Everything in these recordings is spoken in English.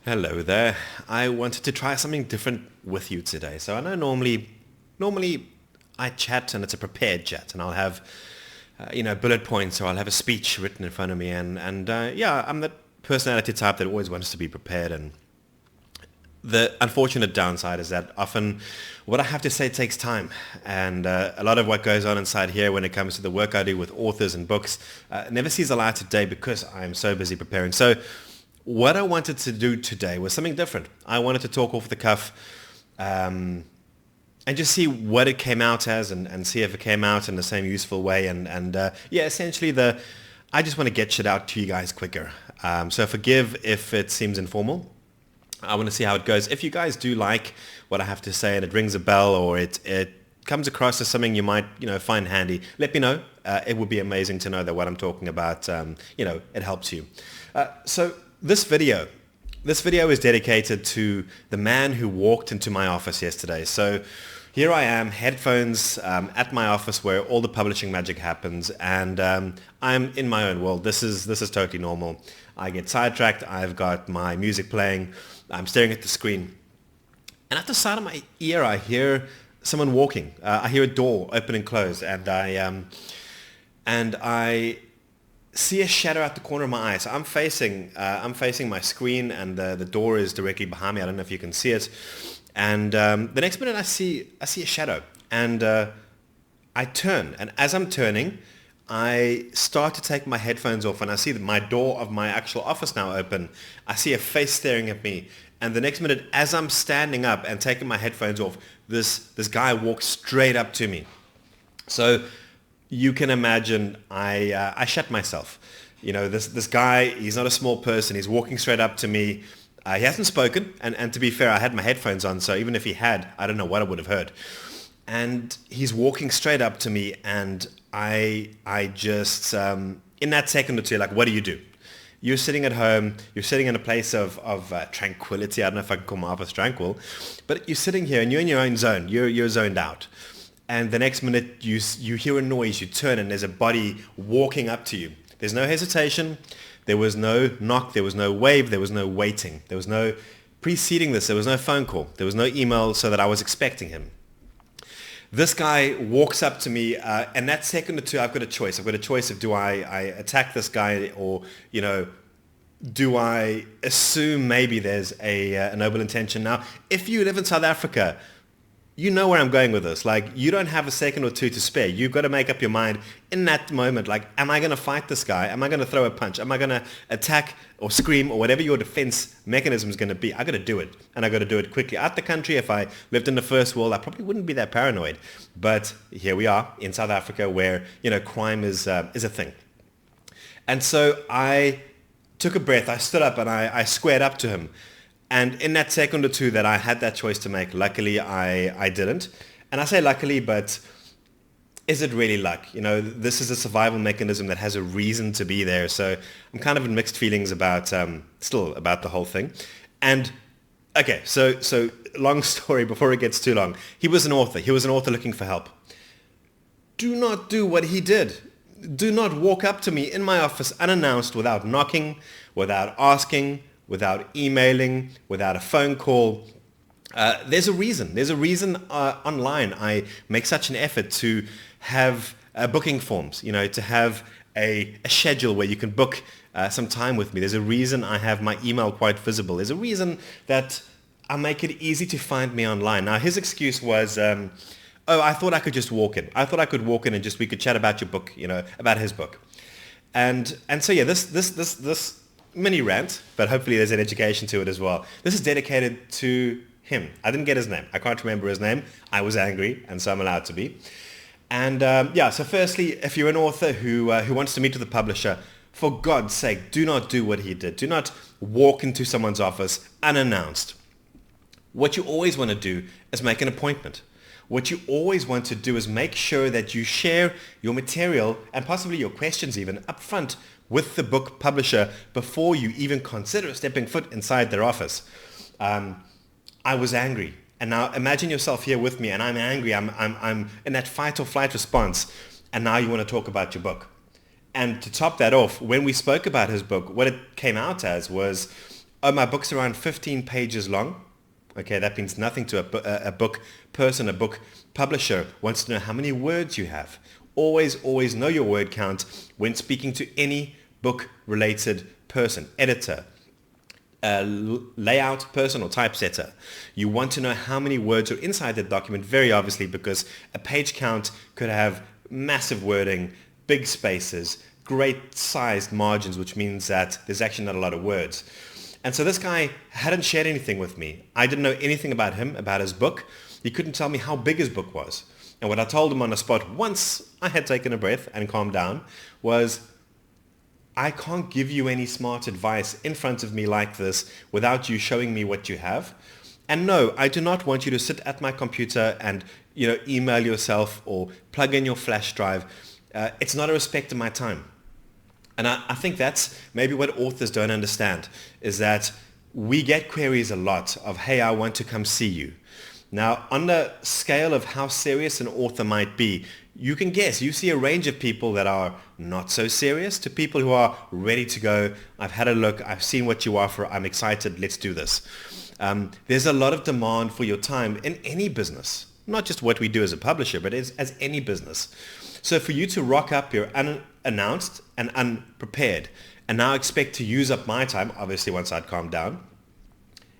Hello there. I wanted to try something different with you today. So I know normally I chat and it's a prepared chat, and I'll have bullet points, or I'll have a speech written in front of me, and yeah, I'm the personality type that always wants to be prepared. And the unfortunate downside is that often what I have to say takes time, and a lot of what goes on inside here when it comes to the work I do with authors and books never sees the light of day because I'm so busy preparing. So what I wanted to do today was something different. I wanted to talk off the cuff and just see what it came out as, and see if it came out in the same useful way. And yeah, essentially I just want to get shit out to you guys quicker. So forgive if it seems informal. I want to see how it goes. If you guys do like what I have to say and it rings a bell, or it comes across as something you might find handy, let me know. It would be amazing to know that what I'm talking about it helps you. So this video is dedicated to the man who walked into my office yesterday. So here I am, headphones at my office where all the publishing magic happens, and I'm in my own world. This is totally normal. I get sidetracked. I've got my music playing. I'm staring at the screen, and at the side of my ear, I hear someone walking. I hear a door open and close, and I see a shadow at the corner of my eye. So I'm facing my screen, and the door is directly behind me. I don't know if you can see it. And the next minute, I see a shadow, and I turn. And as I'm turning, I start to take my headphones off, and I see that my door of my actual office now open. I see a face staring at me, and the next minute, as I'm standing up and taking my headphones off, this guy walks straight up to me. So you can imagine I shut myself. This guy, he's not a small person. He's walking straight up to me. He hasn't spoken, and to be fair, I had my headphones on, so even if he had, I don't know what I would have heard. And he's walking straight up to me, and I just, in that second or two, like, what do you do? You're sitting at home, you're sitting in a place of tranquility. I don't know if I can call my office tranquil, but you're sitting here and you're in your own zone. You're zoned out. And the next minute you hear a noise, you turn, and there's a body walking up to you. There's no hesitation. There was no knock. There was no wave. There was no waiting. There was no preceding this. There was no phone call. There was no email so that I was expecting him. This guy walks up to me, and that second or two, I've got a choice. I've got a choice of, do I attack this guy, or, do I assume maybe there's a noble intention? Now, if you live in South Africa, you know where I'm going with this. Like, you don't have a second or two to spare. You've got to make up your mind in that moment. Like, am I going to fight this guy? Am I going to throw a punch? Am I going to attack or scream, or whatever your defense mechanism is going to be? I got to do it, and I got to do it quickly. Out the country, if I lived in the first world, I probably wouldn't be that paranoid. But here we are in South Africa, where crime is a thing. And so I took a breath. I stood up and I squared up to him. And in that second or two that I had that choice to make, luckily I didn't. And I say luckily, but is it really luck? This is a survival mechanism that has a reason to be there. So I'm kind of in mixed feelings about the whole thing. And okay, so long story before it gets too long. He was an author. He was an author looking for help. Do not do what he did. Do not walk up to me in my office unannounced, without knocking, without asking, without emailing, without a phone call. There's a reason. There's a reason online I make such an effort to have booking forms, to have a schedule where you can book some time with me. There's a reason I have my email quite visible. There's a reason that I make it easy to find me online. Now, his excuse was, I thought I could just walk in. I thought I could walk in and we could chat about your book, about his book. And so, yeah, this mini rant, but hopefully there's an education to it as well. This is dedicated to him. I didn't get his name. I can't remember his name. I was angry, and so I'm allowed to be. And so firstly, if you're an author who wants to meet with a publisher, for God's sake, do not do what he did. Do not walk into someone's office unannounced. What you always want to do is make an appointment. What you always want to do is make sure that you share your material, and possibly your questions even, up front with the book publisher before you even consider stepping foot inside their office. I was angry. And now imagine yourself here with me, and I'm angry. I'm in that fight or flight response. And now you want to talk about your book. And to top that off, when we spoke about his book, what it came out as was, Oh, my book's around 15 pages long. Okay, that means nothing to a book person, a book publisher wants to know how many words you have. Always know your word count when speaking to any book-related person, editor, layout person or typesetter. You want to know how many words are inside the document, very obviously, because a page count could have massive wording, big spaces, great sized margins, which means that there's actually not a lot of words. And so this guy hadn't shared anything with me. I didn't know anything about him, about his book. He couldn't tell me how big his book was. And what I told him on the spot, once I had taken a breath and calmed down, was, I can't give you any smart advice in front of me like this without you showing me what you have. And no, I do not want you to sit at my computer and email yourself or plug in your flash drive. It's not a respect of my time. And I think that's maybe what authors don't understand, is that we get queries a lot of, hey, I want to come see you. Now, on the scale of how serious an author might be, you can guess. You see a range of people that are not so serious to people who are ready to go. I've had a look. I've seen what you offer. I'm excited. Let's do this. There's a lot of demand for your time in any business, not just what we do as a publisher, but as any business. So for you to rock up here unannounced and unprepared and now expect to use up my time, obviously once I'd calmed down,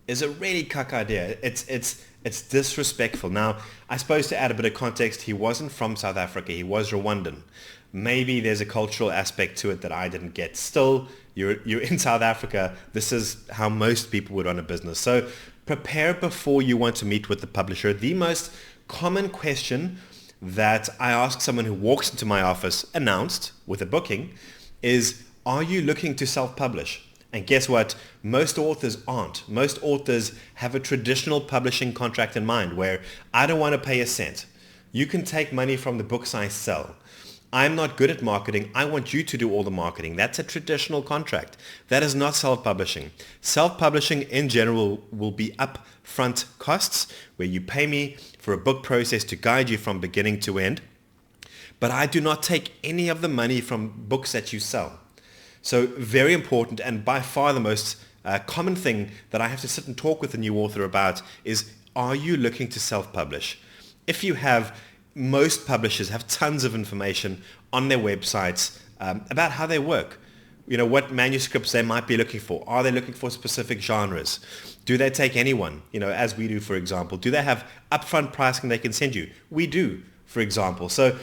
is a really cuck idea. It's disrespectful. Now, I suppose to add a bit of context, he wasn't from South Africa. He was Rwandan. Maybe there's a cultural aspect to it that I didn't get. Still, you're in South Africa. This is how most people would run a business. So prepare before you want to meet with the publisher. The most common question that I ask someone who walks into my office announced with a booking is, are you looking to self-publish? And guess what? Most authors aren't. Most authors have a traditional publishing contract in mind where I don't want to pay a cent. You can take money from the books I sell. I'm not good at marketing. I want you to do all the marketing. That's a traditional contract. That is not self-publishing. Self-publishing in general will be upfront costs where you pay me for a book process to guide you from beginning to end. But I do not take any of the money from books that you sell. So very important, and by far the most common thing that I have to sit and talk with a new author about is, are you looking to self-publish? If you have, most publishers have tons of information on their websites about how they work. What manuscripts they might be looking for. Are they looking for specific genres? Do they take anyone, as we do, for example? Do they have upfront pricing they can send you? We do, for example. So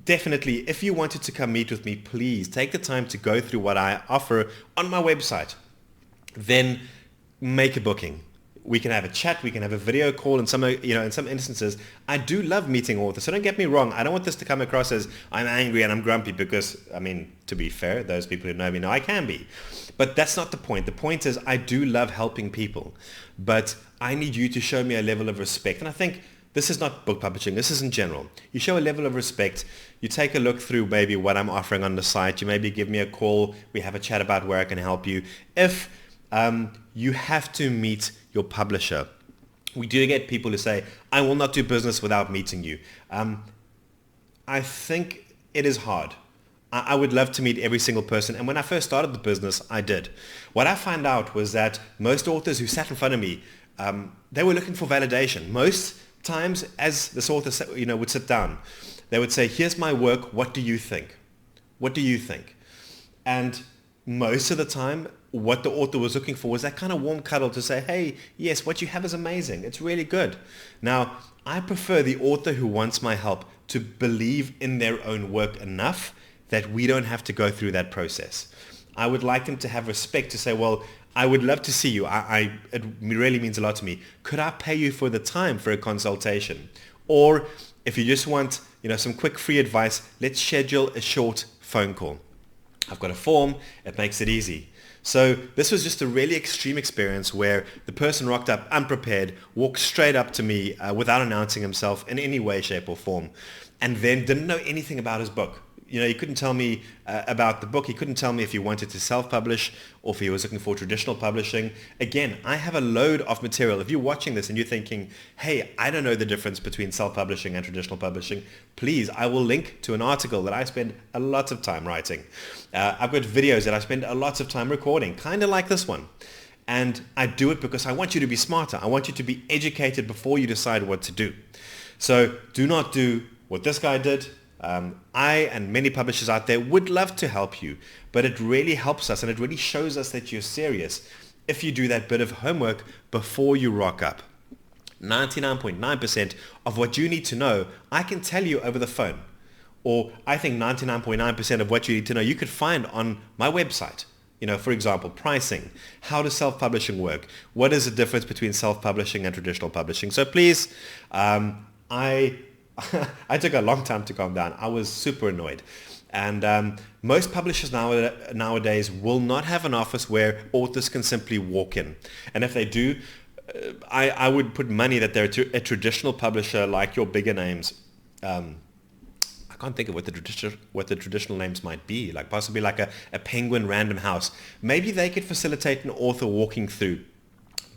definitely, if you wanted to come meet with me, please take the time to go through what I offer on my website. Then make a booking. We can have a chat. We can have a video call. In some instances, I do love meeting authors. So don't get me wrong. I don't want this to come across as I'm angry and I'm grumpy because, to be fair, those people who know me know I can be. But that's not the point. The point is I do love helping people. But I need you to show me a level of respect. And I think this is not book publishing. This is in general. You show a level of respect. You take a look through maybe what I'm offering on the site. You maybe give me a call. We have a chat about where I can help you. If you have to meet your publisher, we do get people who say, I will not do business without meeting you. I think it is hard. I would love to meet every single person. And when I first started the business, I did. What I found out was that most authors who sat in front of me, they were looking for validation. Most times, as this author would sit down, they would say, here's my work. What do you think? What do you think? And most of the time, what the author was looking for was that kind of warm cuddle to say, hey, yes, what you have is amazing. It's really good. Now, I prefer the author who wants my help to believe in their own work enough that we don't have to go through that process. I would like them to have respect to say, well, I would love to see you. It really means a lot to me. Could I pay you for the time for a consultation? Or if you just want, some quick free advice, let's schedule a short phone call. I've got a form. It makes it easy. So this was just a really extreme experience where the person rocked up unprepared, walked straight up to me without announcing himself in any way, shape or form, and then didn't know anything about his book. He couldn't tell me about the book. He couldn't tell me if he wanted to self-publish or if he was looking for traditional publishing. Again, I have a load of material. If you're watching this and you're thinking, hey, I don't know the difference between self-publishing and traditional publishing, please, I will link to an article that I spend a lot of time writing. I've got videos that I spend a lot of time recording, kind of like this one. And I do it because I want you to be smarter. I want you to be educated before you decide what to do. So do not do what this guy did. I and many publishers out there would love to help you, but it really helps us and it really shows us that you're serious if you do that bit of homework before you rock up. 99.9% of what you need to know, I can tell you over the phone. Or I think 99.9% of what you need to know you could find on my website. For example, pricing, how does self-publishing work? What is the difference between self-publishing and traditional publishing? So please, I took a long time to calm down. I was super annoyed. And most publishers nowadays will not have an office where authors can simply walk in. And if they do, I would put money that they're a traditional publisher like your bigger names. I can't think of what the traditional names might be, like possibly like a Penguin Random House. Maybe they could facilitate an author walking through.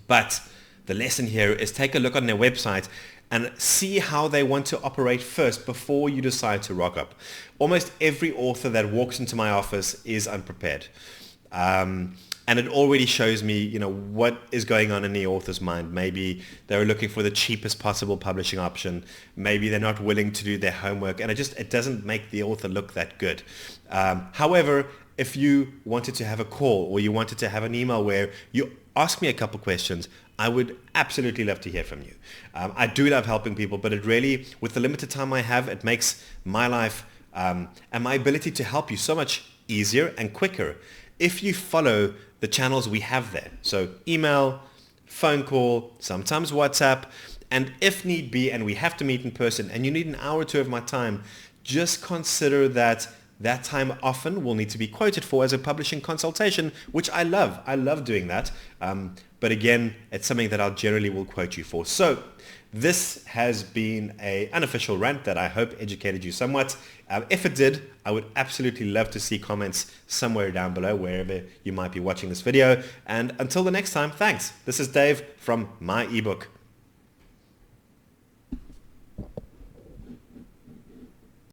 But the lesson here is take a look on their website and see how they want to operate first before you decide to rock up. Almost every author that walks into my office is unprepared. And it already shows me, what is going on in the author's mind. Maybe they're looking for the cheapest possible publishing option. Maybe they're not willing to do their homework, and it doesn't make the author look that good. However, if you wanted to have a call or you wanted to have an email where you ask me a couple questions, I would absolutely love to hear from you. I do love helping people, but it really, with the limited time I have, it makes my life and my ability to help you so much easier and quicker if you follow the channels we have there. So email, phone call, sometimes WhatsApp, and if need be, and we have to meet in person, and you need an hour or two of my time, just consider that time often will need to be quoted for as a publishing consultation, which I love. I love doing that. But again, it's something that I generally will quote you for. So this has been an unofficial rant that I hope educated you somewhat. If it did, I would absolutely love to see comments somewhere down below, wherever you might be watching this video. And until the next time, thanks. This is Dave from My eBook.